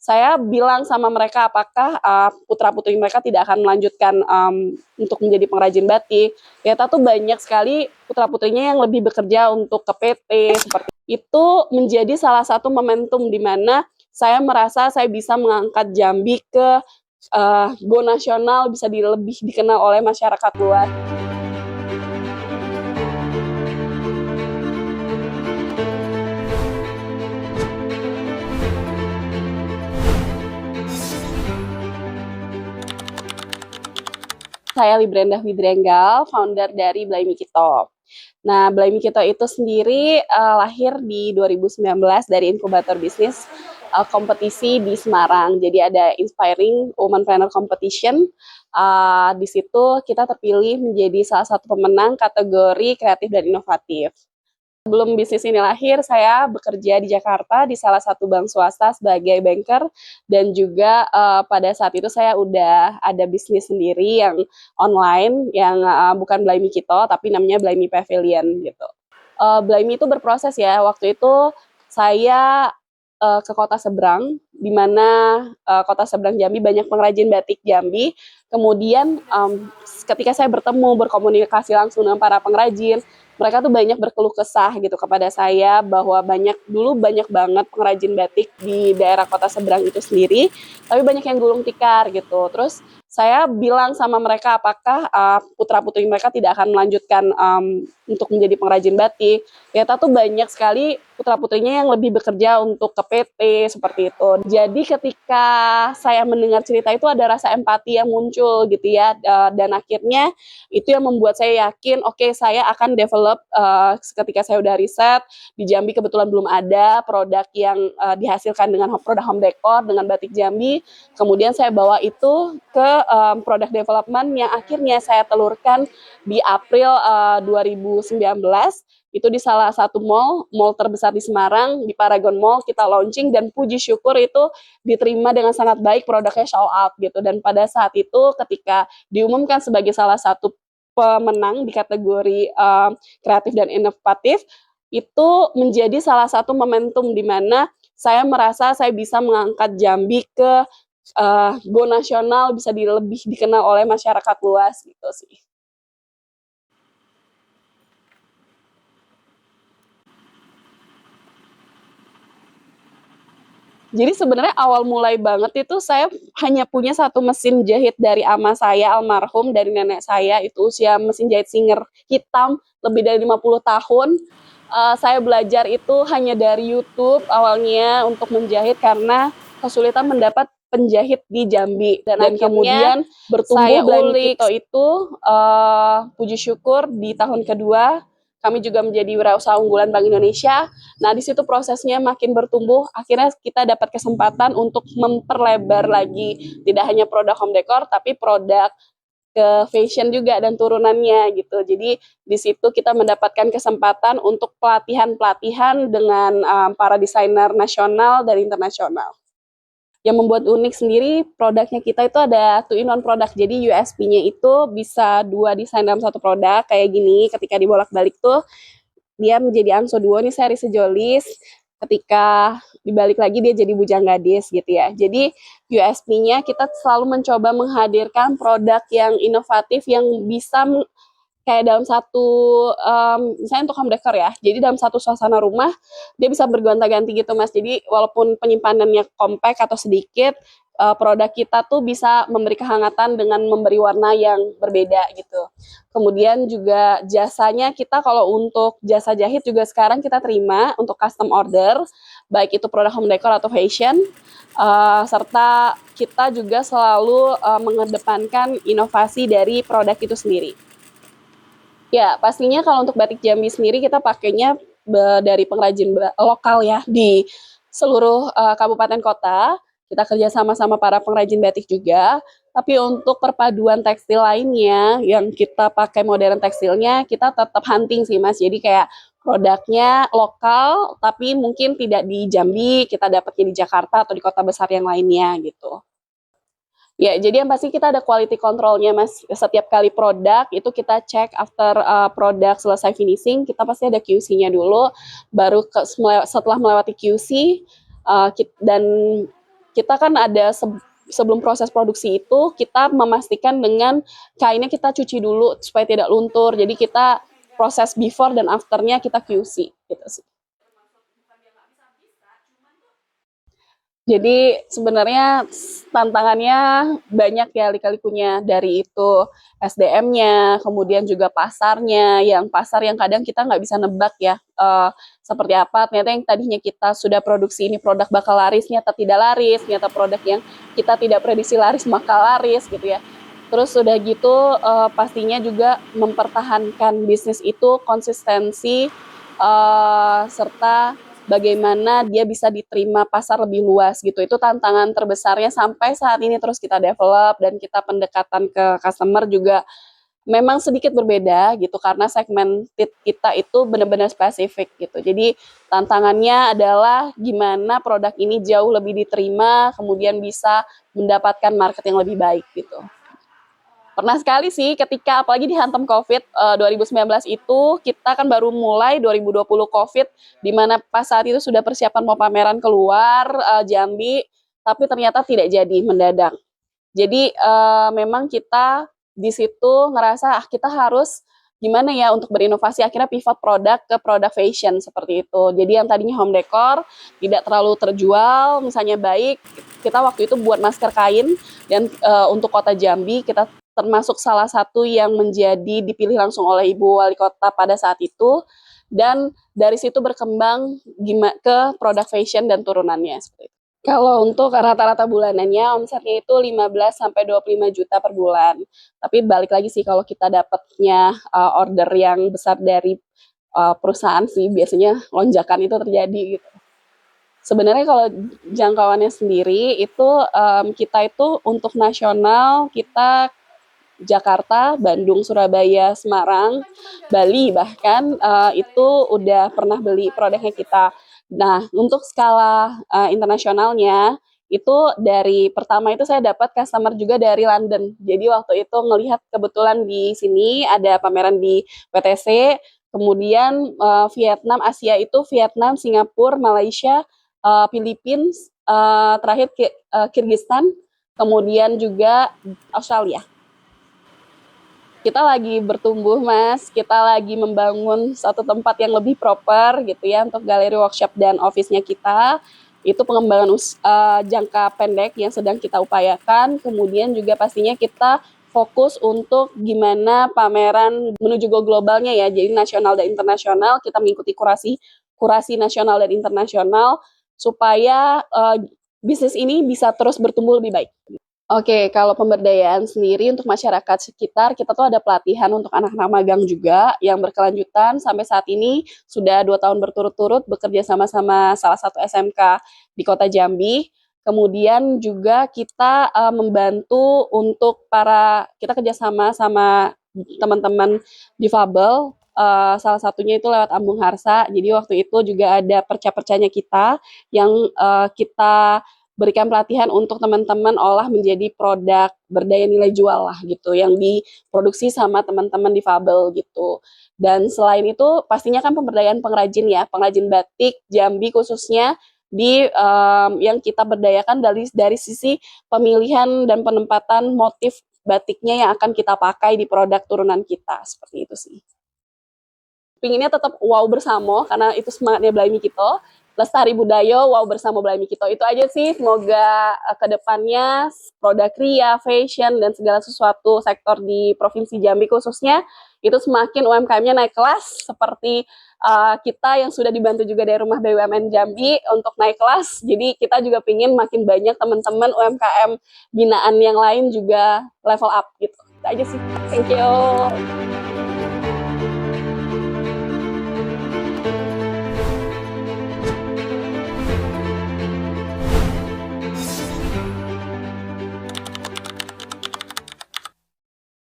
saya bilang sama mereka apakah putra-putri mereka tidak akan melanjutkan untuk menjadi pengrajin batik. Ternyata tuh banyak sekali putra-putrinya yang lebih bekerja untuk ke PT seperti itu. Menjadi salah satu momentum di mana saya merasa saya bisa mengangkat Jambi ke go nasional, bisa lebih dikenal oleh masyarakat luas. Saya Librenda Widrenggal, founder dari Blay Mikito. Nah, Blay Mikito itu sendiri lahir di 2019 dari inkubator bisnis kompetisi di Semarang. Jadi ada Inspiring Womanpreneur Competition. Di situ kita terpilih menjadi salah satu pemenang kategori kreatif dan inovatif. Sebelum bisnis ini lahir, saya bekerja di Jakarta di salah satu bank swasta sebagai banker, dan juga pada saat itu saya udah ada bisnis sendiri yang online, yang bukan Blay Mikito tapi namanya Blay Mi Pavilion gitu. Blay Mi itu berproses ya. Waktu itu saya ke Kota Seberang, di mana Kota Seberang Jambi banyak pengrajin batik Jambi. Kemudian ketika saya berkomunikasi langsung dengan para pengrajin, mereka tuh banyak berkeluh kesah gitu kepada saya bahwa dulu banyak banget pengrajin batik di daerah Kota Seberang itu sendiri, tapi banyak yang gulung tikar gitu. Terus saya bilang sama mereka apakah putra-putri mereka tidak akan melanjutkan untuk menjadi pengrajin batik. Ternyata tuh banyak sekali putra-putrinya yang lebih bekerja untuk ke PT seperti itu. Jadi ketika saya mendengar cerita itu ada rasa empati yang muncul gitu ya, dan akhirnya itu yang membuat saya yakin, oke, saya akan develop ketika saya udah riset, di Jambi kebetulan belum ada produk yang dihasilkan dengan produk home decor dengan batik Jambi. Kemudian saya bawa itu ke produk development yang akhirnya saya telurkan di April 2019. Itu di salah satu mall terbesar di Semarang, di Paragon Mall, kita launching, dan puji syukur itu diterima dengan sangat baik, produknya show out gitu. Dan pada saat itu ketika diumumkan sebagai salah satu pemenang di kategori kreatif dan inovatif, itu menjadi salah satu momentum di mana saya merasa saya bisa mengangkat Jambi ke go nasional, bisa lebih dikenal oleh masyarakat luas gitu sih. Jadi sebenarnya awal mulai banget itu saya hanya punya satu mesin jahit dari ama saya almarhum, dari nenek saya, itu usia mesin jahit Singer hitam lebih dari 50 tahun. Saya belajar itu hanya dari YouTube awalnya untuk menjahit karena kesulitan mendapat penjahit di Jambi, dan kemudian bertumbuh Blay Mikito itu puji syukur di tahun kedua kami juga menjadi wirausaha unggulan Bank Indonesia. Nah, di situ prosesnya makin bertumbuh, akhirnya kita dapat kesempatan untuk memperlebar lagi, tidak hanya produk home decor, tapi produk ke fashion juga dan turunannya gitu. Jadi di situ kita mendapatkan kesempatan untuk pelatihan-pelatihan dengan para desainer nasional dan internasional. Yang membuat unik sendiri produknya kita itu ada two-in-one produk. Jadi USP-nya itu bisa 2 desain dalam satu produk kayak gini. Ketika dibolak-balik tuh dia menjadi Angso Duo, nih seri sejolis. Ketika dibalik lagi dia jadi Bujang Gadis gitu ya. Jadi USP-nya kita selalu mencoba menghadirkan produk yang inovatif yang bisa kayak dalam satu misalnya untuk home decor ya, jadi dalam satu suasana rumah dia bisa bergonta-ganti gitu Mas. Jadi walaupun penyimpanannya compact atau sedikit, produk kita tuh bisa memberi kehangatan dengan memberi warna yang berbeda gitu. Kemudian juga jasanya kita, kalau untuk jasa jahit juga sekarang kita terima untuk custom order, baik itu produk home decor atau fashion, serta kita juga selalu mengedepankan inovasi dari produk itu sendiri. Ya, pastinya kalau untuk batik Jambi sendiri kita pakainya dari pengrajin lokal ya di seluruh kabupaten kota. Kita kerja sama para pengrajin batik juga. Tapi untuk perpaduan tekstil lainnya yang kita pakai modern tekstilnya, kita tetap hunting sih Mas. Jadi kayak produknya lokal, tapi mungkin tidak di Jambi, kita dapatnya di Jakarta atau di kota besar yang lainnya gitu. Ya, jadi yang pasti kita ada quality control-nya, Mas. Setiap kali produk, itu kita cek after produk selesai finishing, kita pasti ada QC-nya dulu, baru setelah melewati QC, dan kita kan ada sebelum proses produksi itu kita memastikan dengan kainnya kita cuci dulu supaya tidak luntur. Jadi kita proses before dan afternya kita QC gitu sih. Jadi sebenarnya tantangannya banyak ya lika-likunya, dari itu SDM-nya, kemudian juga pasarnya, yang pasar yang kadang kita nggak bisa nebak ya, seperti apa, ternyata yang tadinya kita sudah produksi ini produk bakal laris, ternyata tidak laris, ternyata produk yang kita tidak prediksi laris maka laris gitu ya. Terus udah gitu pastinya juga mempertahankan bisnis itu konsistensi, serta bagaimana dia bisa diterima pasar lebih luas gitu. Itu tantangan terbesarnya sampai saat ini terus kita develop, dan kita pendekatan ke customer juga memang sedikit berbeda gitu karena segmented kita itu benar-benar spesifik gitu. Jadi tantangannya adalah gimana produk ini jauh lebih diterima, kemudian bisa mendapatkan market yang lebih baik gitu. Pernah sekali sih ketika apalagi dihantam COVID 2019 itu, kita kan baru mulai 2020 COVID, di mana pas saat itu sudah persiapan mau pameran keluar Jambi, tapi ternyata tidak jadi, mendadak. Jadi memang kita di situ ngerasa kita harus gimana ya untuk berinovasi, akhirnya pivot produk ke produk fashion seperti itu. Jadi yang tadinya home decor tidak terlalu terjual, misalnya baik, kita waktu itu buat masker kain, dan untuk kota Jambi kita termasuk salah satu yang menjadi dipilih langsung oleh Ibu Wali Kota pada saat itu, dan dari situ berkembang ke produk fashion dan turunannya seperti itu. Kalau untuk rata-rata bulanannya omsetnya itu 15 sampai 25 juta per bulan. Tapi balik lagi sih kalau kita dapatnya order yang besar dari perusahaan sih biasanya lonjakan itu terjadi gitu. Sebenarnya kalau jangkauannya sendiri itu kita itu untuk nasional kita Jakarta, Bandung, Surabaya, Semarang, Bali bahkan itu udah pernah beli produknya kita. Nah, untuk skala internasionalnya itu dari pertama itu saya dapat customer juga dari London. Jadi waktu itu ngelihat kebetulan di sini ada pameran di WTC, kemudian Vietnam, Asia itu Vietnam, Singapura, Malaysia, Filipina, terakhir Kirgistan, kemudian juga Australia. Kita lagi bertumbuh Mas, kita lagi membangun satu tempat yang lebih proper gitu ya untuk galeri workshop dan office-nya kita. Itu pengembangan jangka pendek yang sedang kita upayakan, kemudian juga pastinya kita fokus untuk gimana pameran menuju go globalnya ya, jadi nasional dan internasional, kita mengikuti kurasi nasional dan internasional supaya bisnis ini bisa terus bertumbuh lebih baik. Oke, kalau pemberdayaan sendiri untuk masyarakat sekitar, kita tuh ada pelatihan untuk anak-anak magang juga yang berkelanjutan. Sampai saat ini sudah 2 tahun berturut-turut bekerja sama-sama salah satu SMK di Kota Jambi. Kemudian juga kita membantu untuk kita kerjasama sama teman-teman difabel, salah satunya itu lewat Ambung Harsa. Jadi waktu itu juga ada perca-percanya kita yang kita berikan pelatihan untuk teman-teman olah menjadi produk berdaya nilai jual lah gitu, yang diproduksi sama teman-teman difabel gitu. Dan selain itu pastinya kan pemberdayaan pengrajin ya, pengrajin batik Jambi khususnya yang kita berdayakan dari sisi pemilihan dan penempatan motif batiknya yang akan kita pakai di produk turunan kita, seperti itu sih. Pinginnya tetap wow bersama karena itu semangatnya Blai Mikito, lestari budaya, wow bersama Blai Mikito. Itu aja sih, semoga kedepannya produk kria, fashion, dan segala sesuatu sektor di Provinsi Jambi khususnya itu semakin UMKM-nya naik kelas, seperti kita yang sudah dibantu juga dari Rumah BUMN Jambi untuk naik kelas. Jadi kita juga pingin makin banyak teman-teman UMKM binaan yang lain juga level up gitu. Itu aja sih. Thank you.